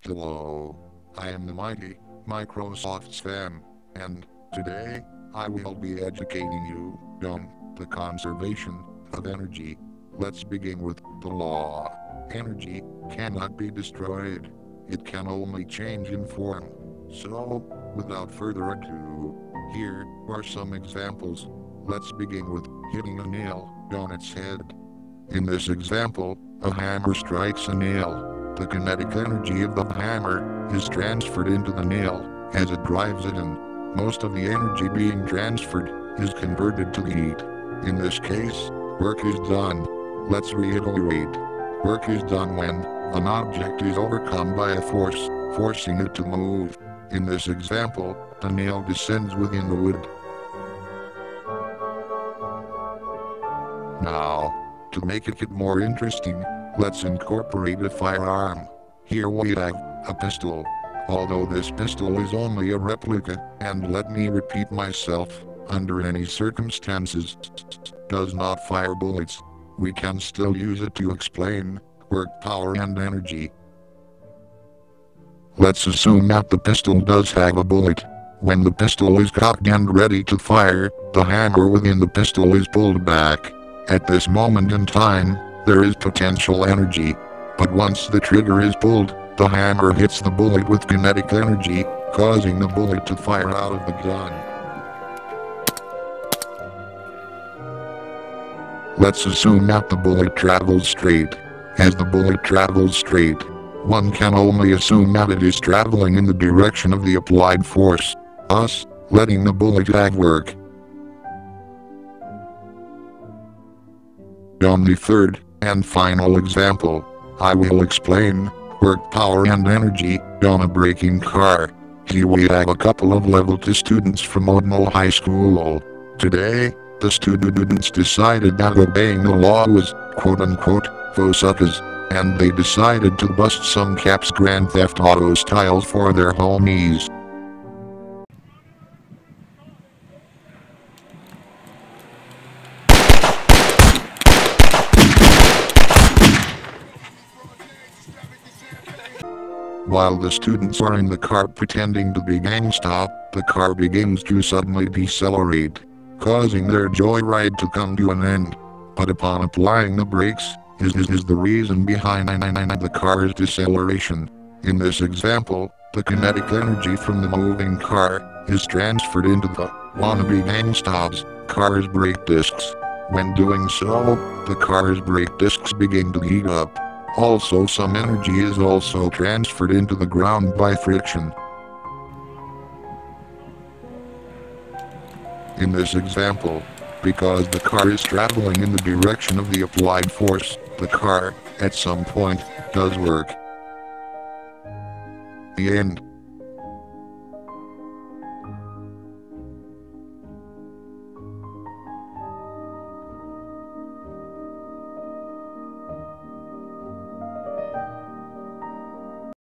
Hello, I am the mighty Microsoft Sam, and today I will be educating you on the conservation of energy. Let's begin with the law. Energy cannot be destroyed, it can only change in form. So, without further ado, here are some examples. Let's begin with hitting a nail on its head. In this example, a hammer strikes a nail. The kinetic energy of the hammer is transferred into the nail as it drives it in. Most of the energy being transferred is converted to heat. In this case, work is done. Let's reiterate. Work is done when an object is overcome by a force, forcing it to move. In this example, the nail descends within the wood. Now, to make it more interesting, let's incorporate a firearm. Here we have a pistol. Although this pistol is only a replica, and let me repeat myself, under any circumstances, does not fire bullets, we can still use it to explain work, power and energy. Let's assume that the pistol does have a bullet. When the pistol is cocked and ready to fire, the hammer within the pistol is pulled back. At this moment in time, there is potential energy. But once the trigger is pulled, the hammer hits the bullet with kinetic energy, causing the bullet to fire out of the gun. Let's assume that the bullet travels straight. As the bullet travels straight, one can only assume that it is traveling in the direction of the applied force, thus letting the bullet have work. On the third and final example, I will explain work, power and energy on a braking car. Here we have a couple of level 2 students from Odmo High School. Today, the students decided that obeying the law was quote-unquote for suckers, and they decided to bust some Caps Grand Theft Auto style for their homies. While the students are in the car pretending to be gangsta, the car begins to suddenly decelerate, causing their joyride to come to an end. But upon applying the brakes, is the reason behind the car's deceleration. In this example, the kinetic energy from the moving car is transferred into the wannabe gangsta's car's brake discs. When doing so, the car's brake discs begin to heat up. Also, some energy is also transferred into the ground by friction. In this example, because the car is traveling in the direction of the applied force, the car, at some point, does work. The end.